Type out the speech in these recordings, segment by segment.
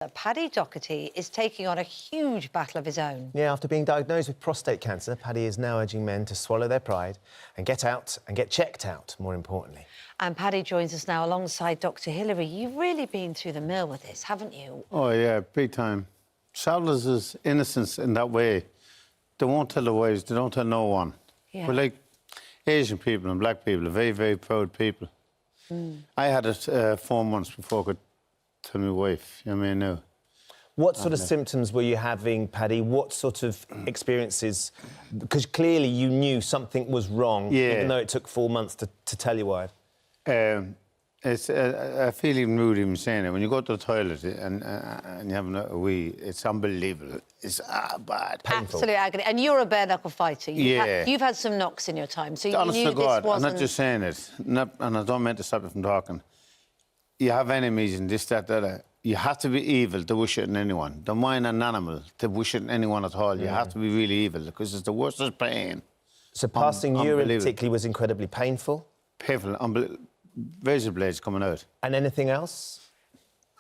Paddy Doherty is taking on a huge battle of his own. Yeah, after being diagnosed with prostate cancer, Paddy is now urging men to swallow their pride and get out and get checked out, more importantly. And Paddy joins us now alongside Dr. Hilary. You've really been through the mill with this, haven't you? Oh, yeah, big time. Travellers is innocence in that way. They won't tell the wives, they don't tell no one. Yeah. We're like Asian people and black people, are very, very proud people. I had it 4 months before I could tell my wife, you know what I mean, now. What sort of symptoms were you having, Paddy? What sort of experiences? Because clearly you knew something was wrong, even though it took 4 months to tell your wife. It's I feel even rude even saying it. When you go to the toilet and you're having a wee, it's unbelievable. It's bad. Painful. Absolute agony. And you're a bare-knuckle fighter. You've had some knocks in your time, so you honest knew to God, this wasn't... I'm not just saying it, and I don't mean to stop you from talking. You have enemies and this, that, that. You have to be evil to wish it on anyone. Don't mind an animal to wish it on anyone at all. You have to be really evil, because it's the worst of pain. So passing urine particularly was incredibly painful? Painful, razor blades coming out. And anything else?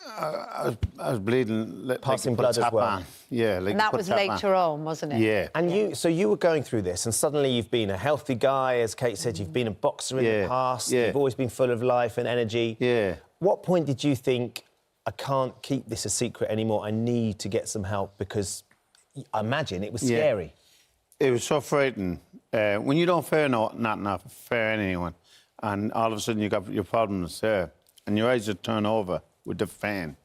I was bleeding. Passing like blood as well? On. Yeah, like And that was later on, wasn't it? Yeah. And so you were going through this, and suddenly you've been a healthy guy, as Kate said, you've been a boxer in the past, you've always been full of life and energy. Yeah. What point did you think, I can't keep this a secret anymore, I need to get some help? Because I imagine it was scary. It was so frightening. When you don't fear not fear anyone, and all of a sudden you got your problems there, and your eyes would turn over with the fan.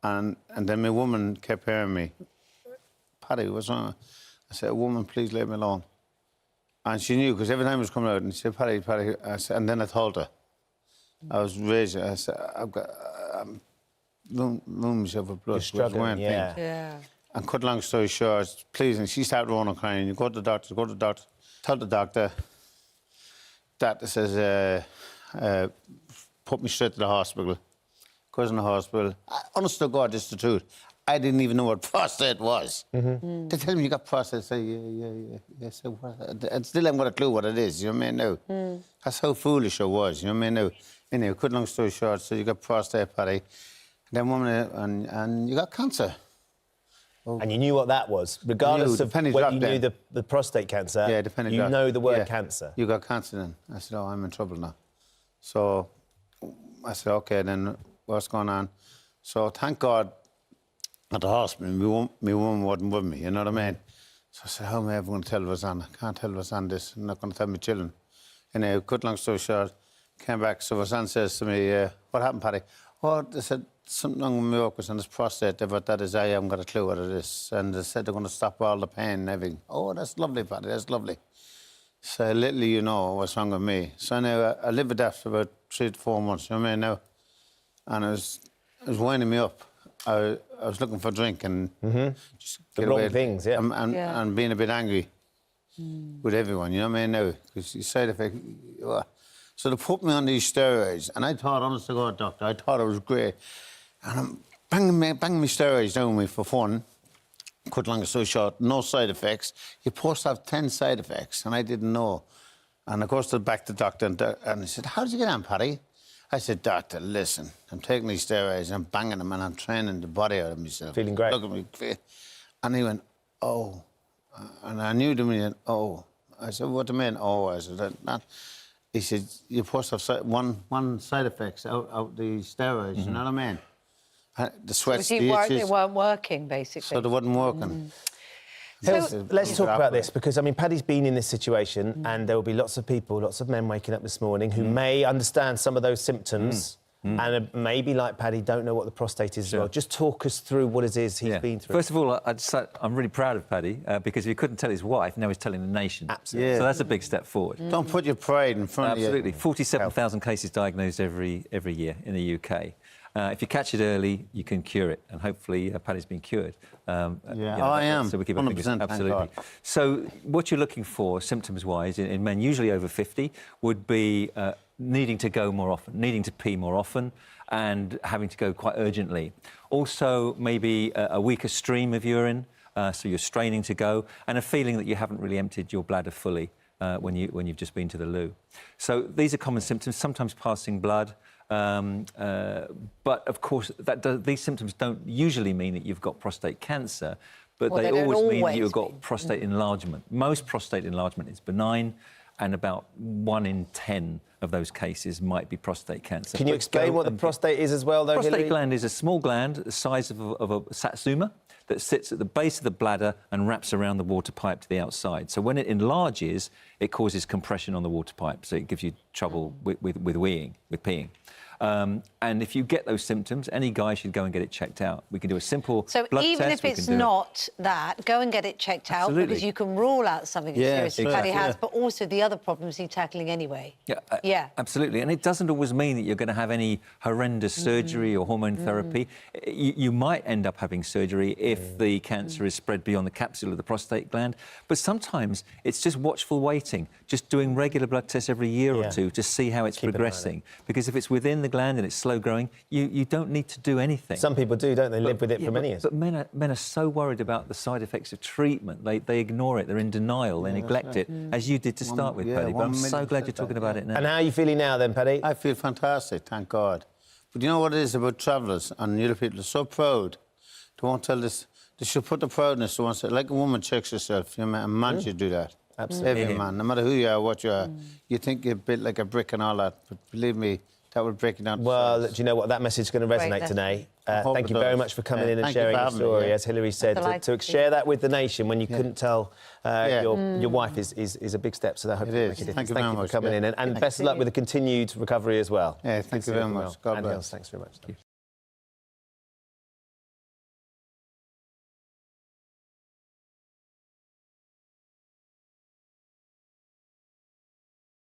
And then my woman kept hearing me, Paddy, what's wrong? I said, woman, please leave me alone. And she knew, because every time it was coming out, and she said, Paddy, Paddy. I said, and then I told her. I was raging. I said, I'm losing myself with blood. You're struggling, Yeah. And cut long story short, please, and she started running crying. You go to the doctor, tell the doctor. Doctor says, put me straight to the hospital. Goes in the hospital. Honest to God, this is the truth. I didn't even know what prostate was. They tell me you got prostate. I say, yeah. So what? I still haven't got a clue what it is, you know what I mean, now? That's how foolish I was, you know what I mean, now? Anyway, cut long story short, so you got prostate, Paddy. Then woman, and you got cancer. And you knew what that was, regardless of whether you knew the prostate cancer. Yeah, the penny you dropped. know the word cancer. You got cancer then. I said, oh, I'm in trouble now. So I said, OK, then what's going on? So thank God at the hospital, my woman wasn't with me, you know what I mean? So I said, how am I ever going to tell Rosanna? I can't tell Rosanna this. I'm not going to tell my children. Anyway, cut long story short, came back. So Rosanna says to me, what happened, Paddy? Oh, they said, something wrong with my Hawkins and his prostate, but that is, I haven't got a clue what it is. And they said they're going to stop all the pain and everything. Oh, that's lovely, Paddy, that's lovely. So little you know what's wrong with me. So now I lived with that for about 3 to 4 months, you know what I mean, now? And it was winding me up. I was looking for a drink and just the get wrong away. things, And being a bit angry with everyone, you know what I mean, now? Because you side effect... So they put me on these steroids, and I thought, honest to God, doctor, I thought it was great. And I'm banging me steroids down me for fun. Cut long story short, no side effects. You're supposed to have 10 side effects, and I didn't know. And I goes back to the doctor, and he said, how did you get on, Paddy? I said, doctor, listen, I'm taking these steroids, and I'm banging them, and I'm training the body out of myself. Feeling great. Look at me. And he went, oh. And I knew them, he went, oh. I said, what do you mean, oh? I said, that. He said, you're supposed to have one side effects out the steroids, you know what I mean? The sweats, They weren't working, basically. So they wasn't working. So let's talk about this, because, I mean, Paddy's been in this situation and there will be lots of people, lots of men waking up this morning who may understand some of those symptoms and maybe, like Paddy, don't know what the prostate is as well. Just talk us through what it is he's been through. First of all, I'm really proud of Paddy because if he couldn't tell his wife, now he's telling the nation. Absolutely. So that's a big step forward. Don't put your pride in front of you. Absolutely. 47,000 cases diagnosed every year in the UK. If you catch it early, you can cure it, and hopefully Paddy's been cured. I am. So we keep 100%. Absolutely. So what you're looking for, symptoms-wise, in men usually over 50, would be needing to go more often, needing to pee more often, and having to go quite urgently. Also, maybe a weaker stream of urine, so you're straining to go, and a feeling that you haven't really emptied your bladder fully when you've just been to the loo. So these are common symptoms, sometimes passing blood. But of course, these symptoms don't usually mean that you've got prostate cancer, but Well, they don't always mean that you've mean. got prostate enlargement. Most prostate enlargement is benign, and about 1 in 10 of those cases might be prostate cancer. Can you But explain what the prostate is as well, though, prostate Hilary? gland is a small gland the size of a satsuma that sits at the base of the bladder and wraps around the water pipe to the outside. So when it enlarges, it causes compression on the water pipe, so it gives you trouble with peeing. And if you get those symptoms, any guy should go and get it checked out. We can do a simple So blood even test. if it's not that, go and get it checked out, Absolutely. because you can rule out something as serious as Paddy exactly, has, yeah. but also the other problems he's tackling anyway. Yeah, absolutely. And it doesn't always mean that you're going to have any horrendous surgery or hormone therapy. You might end up having surgery if the cancer is spread beyond the capsule of the prostate gland. But sometimes it's just watchful waiting, just doing regular blood tests every year or two to see how it's Keep an eye on it. progressing. Because if it's within the gland and it's slow growing, you don't need to do anything. Some people do, don't they? Live with it for many years. But men are so worried about the side effects of treatment. They ignore it. They're in denial. They neglect it, as you did to start with, Paddy. But I'm so glad you're talking about it now. And how are you feeling now, then, Paddy? I feel fantastic, thank God. But you know what it is about travellers and other people are so proud. They won't tell this. They should put the proudness to one side. Like a woman checks herself, you know, a man should do that. Absolutely. Every man, no matter who you are, what you are. You think you're built like a brick and all that, but believe me, that will break it down. Well, do you know what? That message is going to resonate Great, today. hope Thank it you very does. much for coming in and Thank you sharing for your having me, story. yeah. As Hilary said, Delighted to share that with the nation when you couldn't tell Yeah. your wife is a big step. So I hope It it is. make a difference. Thank you very for much, coming yeah. in. And best of luck with the continued recovery as well. Yeah, thank you very much. God And bless. Hills, thanks very much.